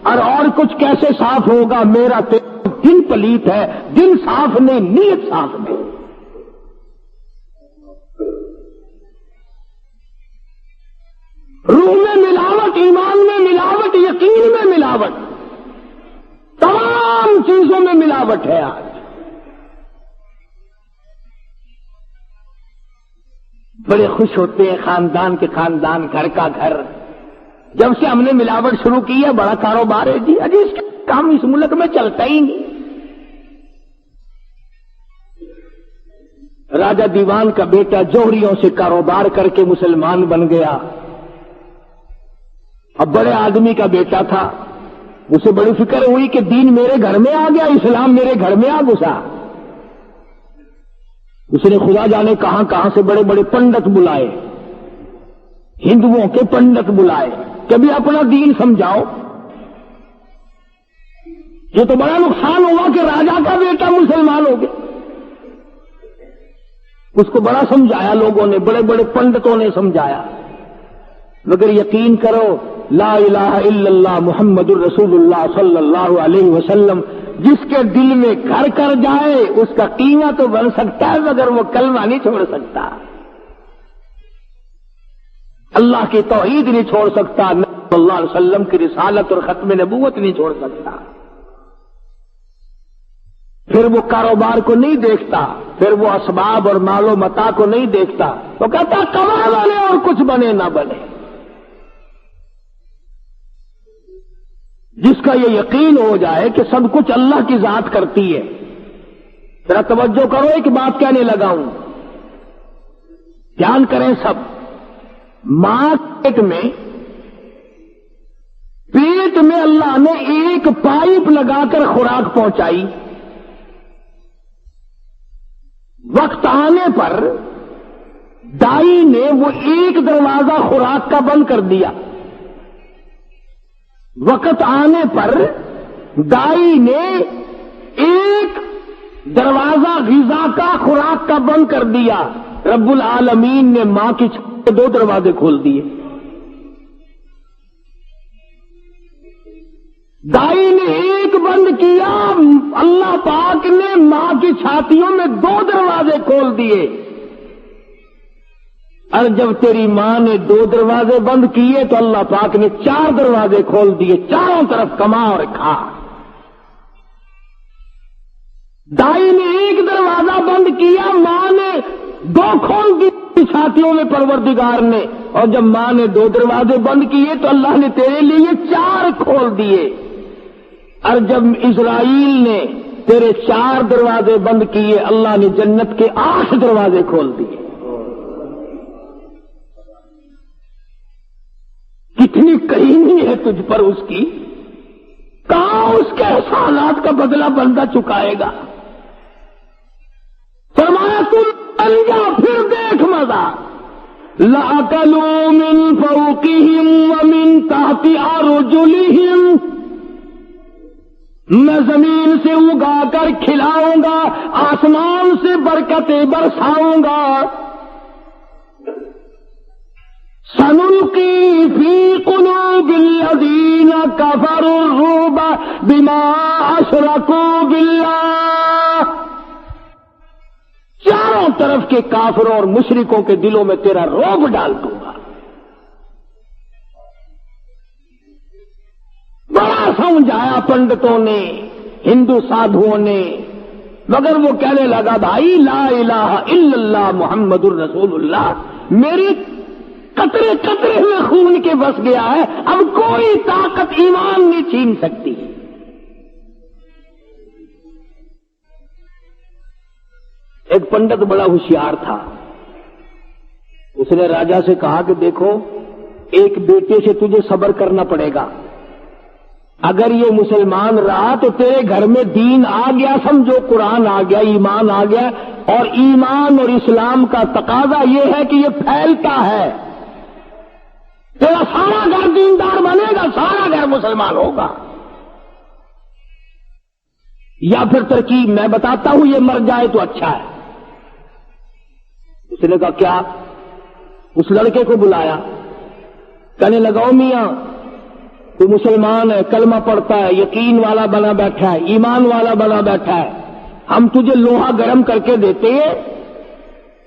اور کچھ کیسے صاف ہوگا؟ میرا دل پلیت ہے، دل صاف نہیں، نیت صاف نہیں. روح میں ملاوٹ، ایمان میں ملاوٹ، یقین میں ملاوٹ، تمام چیزوں میں ملاوٹ ہے. آج بڑے خوش ہوتے ہیں خاندان کے خاندان، گھر کا گھر. جب سے ہم نے ملاوٹ شروع کی ہے بڑا کاروبار ہے جی. اجی اس کا کام اس ملک میں چلتا ہی نہیں. راجہ دیوان کا بیٹا جوہریوں سے کاروبار کر کے مسلمان بن گیا. اب بڑے آدمی کا بیٹا تھا، اسے بڑی فکر ہوئی کہ دین میرے گھر میں آ گیا، اسلام میرے گھر میں آ گھسا. اس نے خدا جانے کہاں کہاں سے بڑے بڑے پنڈت بلائے، ہندوؤں کے پنڈت بلائے، کبھی اپنا دین سمجھاؤ. یہ تو بڑا نقصان ہوا کہ راجا کا بیٹا مسلمان ہو گیا. اس کو بڑا سمجھایا لوگوں نے، بڑے بڑے پنڈتوں نے سمجھایا، مگر یقین کرو لا الہ الا اللہ محمد الرسول اللہ صلی اللہ علیہ وسلم جس کے دل میں گھر کر جائے اس کا قیمہ تو بن سکتا ہے مگر وہ کلمہ نہیں چھوڑ سکتا، اللہ کی توحید نہیں چھوڑ سکتا، نبی صلی اللہ علیہ وسلم کی رسالت اور ختم نبوت نہیں چھوڑ سکتا. پھر وہ کاروبار کو نہیں دیکھتا، پھر وہ اسباب اور مال و متاع کو نہیں دیکھتا، وہ کہتا کما والے اور کچھ بنے نہ بنے. جس کا یہ یقین ہو جائے کہ سب کچھ اللہ کی ذات کرتی ہے. ذرا توجہ کرو، ایک بات کہنے لگا ہوں، دھیان کریں سب. ماں پیٹ میں اللہ نے ایک پائپ لگا کر خوراک پہنچائی. وقت آنے پر دائی نے وہ ایک دروازہ خوراک کا بند کر دیا. وقت آنے پر دائی نے ایک دروازہ غذا کا خوراک کا بند کر دیا. رب العالمین نے ماں کی چھت کے 2 دروازے کھول دیے. دائی نے ایک بند کیا, اللہ پاک نے ماں کی چھاتیوں میں 2 دروازے کھول دیے. اور جب تیری ماں نے 2 دروازے بند کیے تو اللہ پاک نے 4 دروازے کھول دیے. چاروں طرف کما اور کھا. دائی نے ایک دروازہ بند کیا, ماں نے 2 کھول دی چھاتیوں میں پروردگار نے. اور جب ماں نے 2 دروازے بند کیے تو اللہ نے تیرے لیے 4 کھول دیے. اور جب اسرائیل نے تیرے 4 دروازے بند کیے, اللہ نے جنت کے 8 دروازے کھول دیے. کتنی کریمی ہے تجھ پر اس کی, کہاں اس کے احسانات کا بدلہ بندہ چکائے گا. فرمایا تم چل جا پھر دیکھ مزہ. لَأَكَلُوا مِن فَوْقِهِمْ وَمِن تَحْتِ أَرْجُلِهِمْ, میں زمین سے اگا کر کھلاؤں گا, آسمان سے برکتیں برساؤں گا. سَنُلْقِي فِي قُلُوبِ الَّذِينَ كَفَرُوا الرُّعْبَ بِمَا أَشْرَكُوا بِاللَّهِ, چاروں طرف کے کافروں اور مشرکوں کے دلوں میں تیرا رعب ڈال دوں گا. بڑا سمجھایا پنڈتوں نے, ہندو سادھوؤں نے, مگر وہ کہنے لگا بھائی لا الہ الا اللہ محمد الرسول اللہ میری قطرے قطرے ہوئے خون کے بس گیا ہے, اب کوئی طاقت ایمان نہیں چھین سکتی. ایک پنڈت بڑا ہوشیار تھا, اس نے راجا سے کہا کہ دیکھو ایک بیٹے سے تجھے صبر کرنا پڑے گا, اگر یہ مسلمان رہا تو تیرے گھر میں دین آ گیا, سمجھو قرآن آ گیا, ایمان آ گیا, اور ایمان اور اسلام کا تقاضا یہ ہے کہ یہ پھیلتا ہے. تیرا سارا گھر دیندار بنے گا, سارا گھر مسلمان ہوگا. یا پھر ترکیب میں بتاتا ہوں, یہ مر جائے تو اچھا ہے. اس نے کہا کیا؟ اس لڑکے کو بلایا, کہنے لگاؤ میاں تو مسلمان ہے, کلمہ پڑھتا ہے, یقین والا بنا بیٹھا ہے, ایمان والا بنا بیٹھا ہے, ہم تجھے لوہا گرم کر کے دیتے ہیں,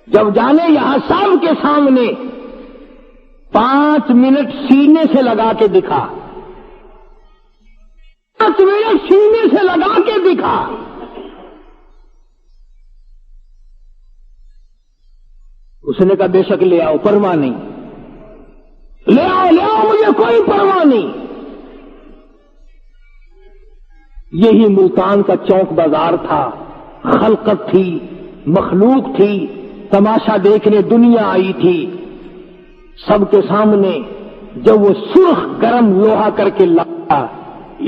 جب جانے یہاں سب کے سامنے 5 منٹ سینے سے لگا کے دکھا, 5 منٹ سینے سے لگا کے دکھا. اس نے کہا بے شک لے آؤ, پرواہ نہیں, لے آؤ مجھے کوئی پرواہ نہیں. یہی ملتان کا چوک بازار تھا, خلقت تھی, مخلوق تھی, تماشا دیکھنے دنیا آئی تھی. سب کے سامنے جب وہ سرخ گرم لوہا کر کے لایا,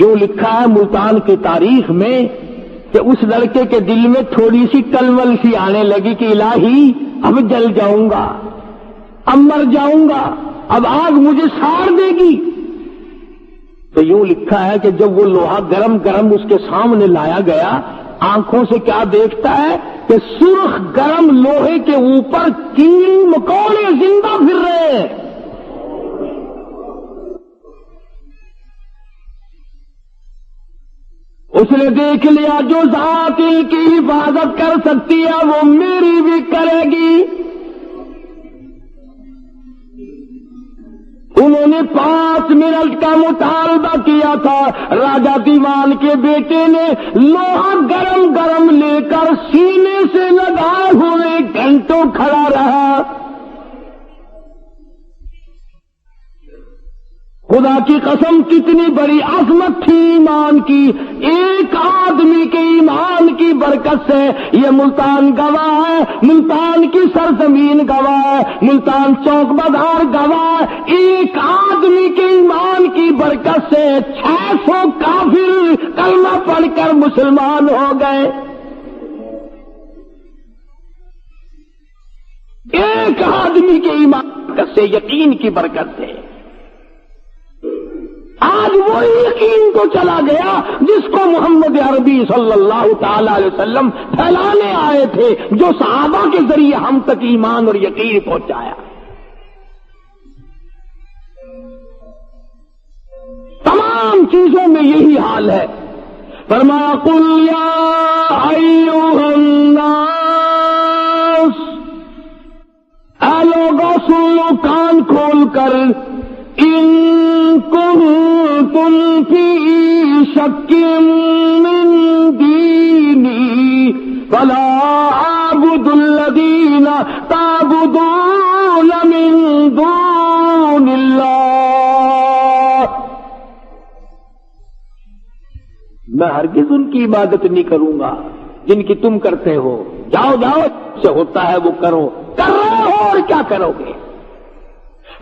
یوں لکھا ہے ملتان کی تاریخ میں کہ اس لڑکے کے دل میں تھوڑی سی کلول سی آنے لگی کہ الہی اب جل جاؤں گا, اب مر جاؤں گا, اب آگ مجھے ساڑ دے گی. تو یوں لکھا ہے کہ جب وہ لوہا گرم گرم اس کے سامنے لایا گیا, آنکھوں سے کیا دیکھتا ہے کہ سرخ گرم لوہے کے اوپر کیڑے مکوڑے زندہ پھر رہے ہیں. اس نے دیکھ لیا جو ذات ان کی حفاظت کر سکتی ہے وہ میری بھی کرے گی. انہوں نے 5 منٹ کا مطالبہ کیا تھا. راجا دیوان کے بیٹے نے لوہا گرم گرم لے کر سینے سے لگائے ہوئے گھنٹوں کھڑا رہا. خدا کی قسم کتنی بڑی عظمت تھی ایمان کی. ایک آدمی کے ایمان کی برکت سے یہ ملتان گواہ ہے, ملتان کی سرزمین گواہ ہے, ملتان چوک بازار گواہ ہے. ایک آدمی کے ایمان کی برکت سے 600 کافر کلمہ پڑھ کر مسلمان ہو گئے. ایک آدمی کے ایمان سے، یقین کی برکت سے آج وہی یقین تو چلا گیا جس کو محمد عربی صلی اللہ تعالی علیہ وسلم پھیلانے آئے تھے، جو صحابہ کے ذریعے ہم تک ایمان اور یقین پہنچایا۔ تمام چیزوں میں یہی حال ہے۔ فرمایا قل یا ایھا الناس، اے لوگوں سن لو کان کھول کر، ان کنتم فی شک من دینی فلا اعبد الذین تعبدون من دون اللہ، میں ہرگز ان کی عبادت نہیں کروں گا جن کی تم کرتے ہو۔ جاؤ جاؤ سے ہوتا ہے وہ کرو، کر رہے ہو اور کیا کرو گے؟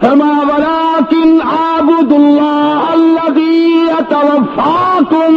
فرمایا ولکن اعبدوا اللہ الذی یتوفاکم،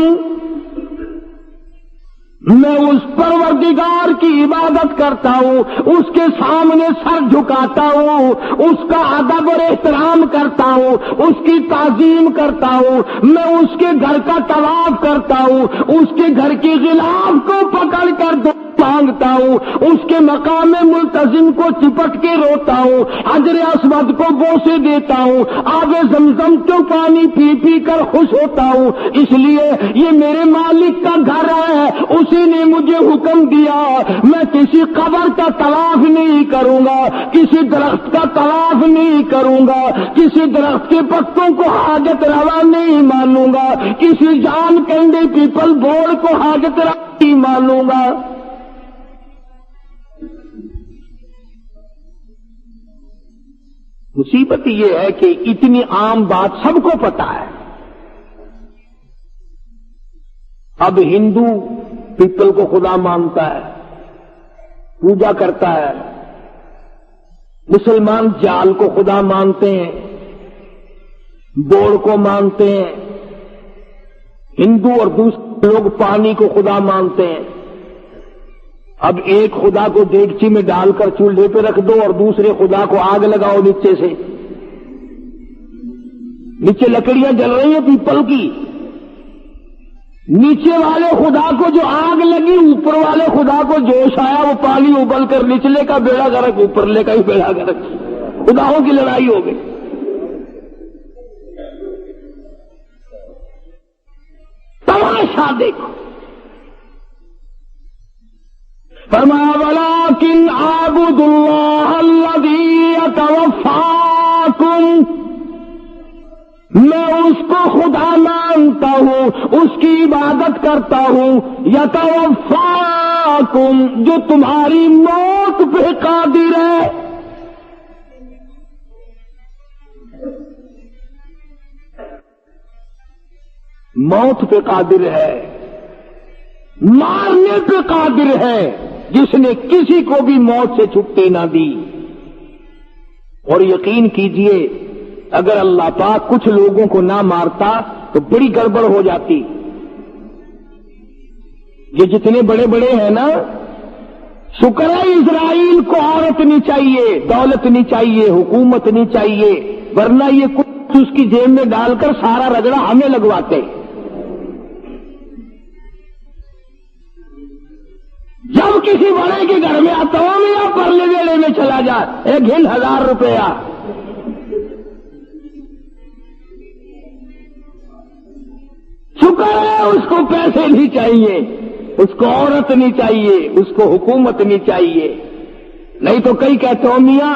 میں اس پروردگار کی عبادت کرتا ہوں، اس کے سامنے سر جھکاتا ہوں، اس کا ادب اور احترام کرتا ہوں، اس کی تعظیم کرتا ہوں، میں اس کے گھر کا طواف کرتا ہوں، اس کے گھر کی غلاف کو پکڑ کر مانگتا ہوں، اس کے مقام ملتزم کو چپٹ کے روتا ہوں، حجر اسود کو بوسے دیتا ہوں، آب زمزم کو پانی پی پی کر خوش ہوتا ہوں، اس لیے یہ میرے مالک کا گھر ہے، اسی نے مجھے حکم دیا، میں کسی قبر کا طواف نہیں کروں گا، کسی درخت کا طواف نہیں کروں گا، کسی درخت کے پتوں کو حاجت روا نہیں مانوں گا، کسی جان کنڈے پیپل بورڈ کو حاجت روا نہیں مانوں گا۔ مصیبت یہ ہے کہ اتنی عام بات سب کو پتا ہے۔ اب ہندو پیپل کو خدا مانتا ہے، پوجا کرتا ہے، مسلمان جال کو خدا مانتے ہیں، بوڑ کو مانتے ہیں، ہندو اور دوسرے لوگ پانی کو خدا مانتے ہیں۔ اب ایک خدا کو دیگچی میں ڈال کر چولہے پہ رکھ دو اور دوسرے خدا کو آگ لگاؤ نیچے سے، نیچے لکڑیاں جل رہی ہیں پیپل کی، نیچے والے خدا کو جو آگ لگی، اوپر والے خدا کو جوش آیا، وہ پانی ابل کر نچلے کا بیڑا غرق، اوپرلے کا ہی بیڑا غرق، خداؤں کی لڑائی ہو گئی۔ تماشا دیکھو۔ فرمایا ولکن اعبدوا اللہ الذی یتوفاکم، میں اس کو خدا مانتا ہوں، اس کی عبادت کرتا ہوں، یتوفاکم، جو تمہاری موت پہ قادر ہے۔ موت پہ قادر ہے، مارنے پہ قادر ہے، جس نے کسی کو بھی موت سے چھٹی نہ دی۔ اور یقین کیجئے اگر اللہ پاک کچھ لوگوں کو نہ مارتا تو بڑی گڑبڑ ہو جاتی۔ یہ جتنے بڑے بڑے ہیں نا، شکر ہے اسرائیل کو عورت نہیں چاہیے، دولت نہیں چاہیے، حکومت نہیں چاہیے، ورنہ یہ کچھ اس کی جیب میں ڈال کر سارا رگڑا ہمیں لگواتے۔ جب کسی بڑے کے گھر میں آتا ہوں یا پرلے ویلے میں چلا جا، ایک گھن 1000 روپیہ، شکر ہے اس کو پیسے نہیں چاہیے، اس کو عورت نہیں چاہیے، اس کو حکومت نہیں چاہیے۔ نہیں تو کئی کہتے ہو میاں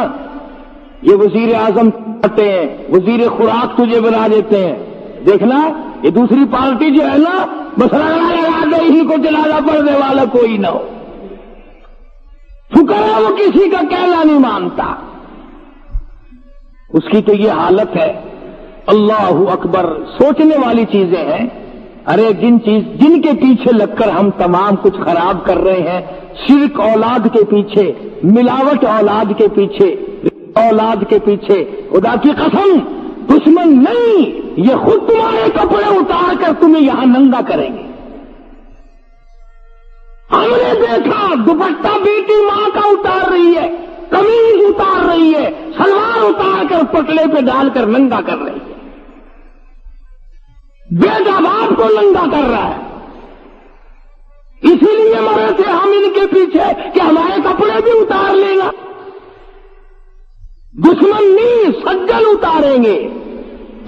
یہ وزیر اعظم کرتے ہیں، وزیر خوراک تجھے بنا دیتے ہیں، دیکھنا یہ دوسری پارٹی جو ہے نا بس رگڑا لگا دے، ان کو جلانا پڑنے والا کوئی نہ ہو۔ شکر ہے وہ کسی کا کہنا نہیں مانتا، اس کی تو یہ حالت ہے۔ اللہ اکبر، سوچنے والی چیزیں ہیں۔ ارے جن کے پیچھے لگ کر ہم تمام کچھ خراب کر رہے ہیں، شرک اولاد کے پیچھے، ملاوٹ اولاد کے پیچھے، اولاد کے پیچھے، خدا کی قسم دشمن نہیں، یہ خود تمہارے کپڑے اتار کر تمہیں یہاں ننگا کریں گے۔ ہم نے دیکھا دوپٹہ بیٹی ماں کا اتار رہی ہے، قمیض اتار رہی ہے، سلوار اتار کر پٹلے پہ ڈال کر ننگا کر رہی ہے، بیٹا باپ کو ننگا کر رہا ہے. اسی لیے مرے تھے ہم ان کے پیچھے کہ ہمارے کپڑے بھی اتار لے گا. دشمن نہیں، سجن اتاریں گے،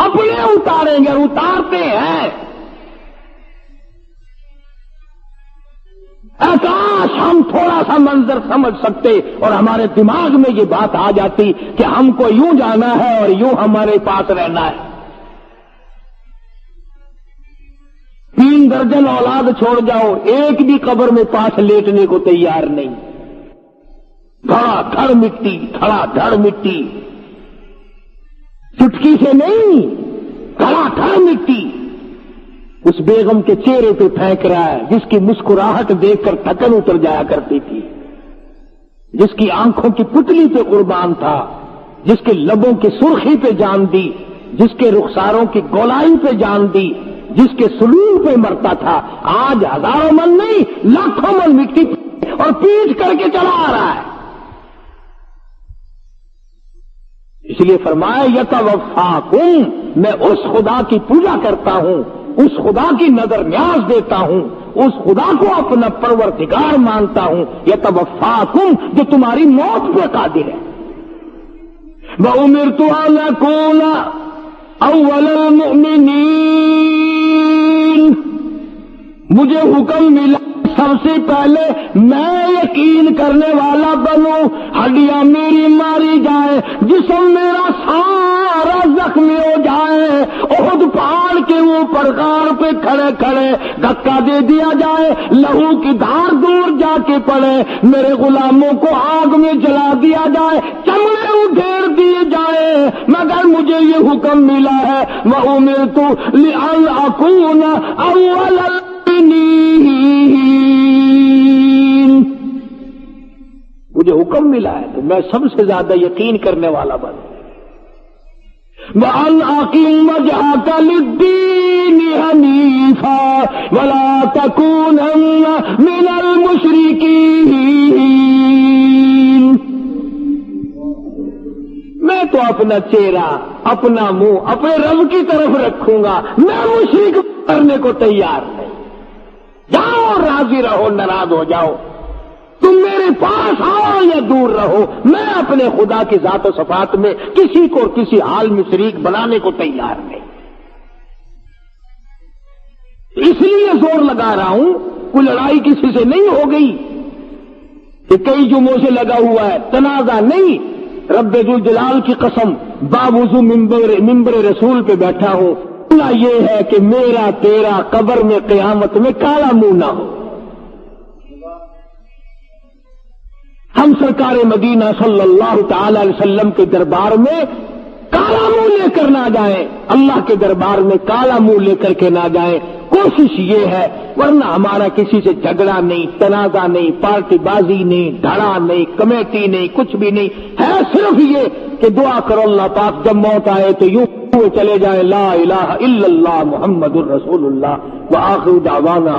اپنے اتاریں گے اور اتارتے ہیں. کاش ہم تھوڑا سا منظر سمجھ سکتے اور ہمارے دماغ میں یہ بات آ جاتی کہ ہم کو یوں جانا ہے اور یوں ہمارے پاس رہنا ہے. 3 درجن اولاد چھوڑ جاؤ، ایک بھی قبر میں پاس لیٹنے کو تیار نہیں. دھڑا دھڑ مٹی، دھڑا دھڑ مٹی، چٹکی سے نہیں، دھڑا دھڑ مٹی اس بیگم کے چہرے پہ پھینک رہا ہے جس کی مسکراہٹ دیکھ کر تھکن اتر جایا کرتی تھی، جس کی آنکھوں کی پتلی پہ قربان تھا، جس کے لبوں کی سرخی پہ جان دی، جس کے رخساروں کی گولائی پہ جان دی، جس کے سلوک پہ مرتا تھا. آج ہزاروں من نہیں، لاکھوں من مٹی اور پیٹ کر کے چلا آ رہا ہے. اس لیے فرمایا یتوفاکم، میں اس خدا کی پوجا کرتا ہوں، اس خدا کی نظر نیاز دیتا ہوں، اس خدا کو اپنا پروردگار مانتا ہوں. یتوفاکم، جو تمہاری موت پہ قادر ہے. وَأُمِرْتُ أَنْ أَكُونَ أَوَّلَ الْمُؤْمِنِينَ، مجھے حکم ملا سب سے پہلے میں یقین کرنے والا بنوں. ہڈیاں میری ماری جائے، جسم میرا سارا زخمی ہو جائے، احد پہاڑ کے اوپر غار پہ کھڑے کھڑے دھکا دے دیا جائے، لہو کی دھار دور جا کے پڑے، میرے غلاموں کو آگ میں جلا دیا جائے، چمڑے ادھیڑ دیے جائے، مگر مجھے یہ حکم ملا ہے وَأُمِرْتُ لِأَنْ أَكُونَ أَوَّلَ الْمُؤْمِنِينَ، مجھے حکم ملا ہے تو میں سب سے زیادہ یقین کرنے والا بنوں. وَأَنْ أَقِمْ وَجْهَكَ لِلدِّينِ حَنِيفًا وَلَا تَكُونَنَّ مِنَ الْمُشْرِكِينَ، میں تو اپنا چہرہ، اپنا منہ اپنے رب کی طرف رکھوں گا، میں مشرک کرنے کو تیار نہیں. جاؤ راضی رہو، ناراض ہو جاؤ، تم میرے پاس آؤ یا دور رہو، میں اپنے خدا کی ذات و صفات میں کسی کو کسی حال میں شریک بنانے کو تیار نہیں. اس لیے زور لگا رہا ہوں، کوئی لڑائی کسی سے نہیں ہو گئی کہ کئی جمعوں سے لگا ہوا ہے، تنازع نہیں. رب ذوالجلال کی قسم، باوضو ممبر رسول پہ بیٹھا ہوں، یہ ہے کہ میرا تیرا قبر میں قیامت میں کالا منہ نہ ہو. ہم سرکار مدینہ صلی اللہ تعالی علیہ وسلم کے دربار میں کالا منہ لے کر نہ جائیں، اللہ کے دربار میں کالا منہ لے کر کے نہ جائیں. کوشش یہ ہے، ورنہ ہمارا کسی سے جھگڑا نہیں، تنازع نہیں، پارٹی بازی نہیں، دھڑا نہیں، کمیٹی نہیں، کچھ بھی نہیں ہے. صرف یہ کہ دعا کرو اللہ پاک جب موت آئے تو یوں چلے جائیں لا الہ الا اللہ محمد الرسول اللہ وآخر دعوانا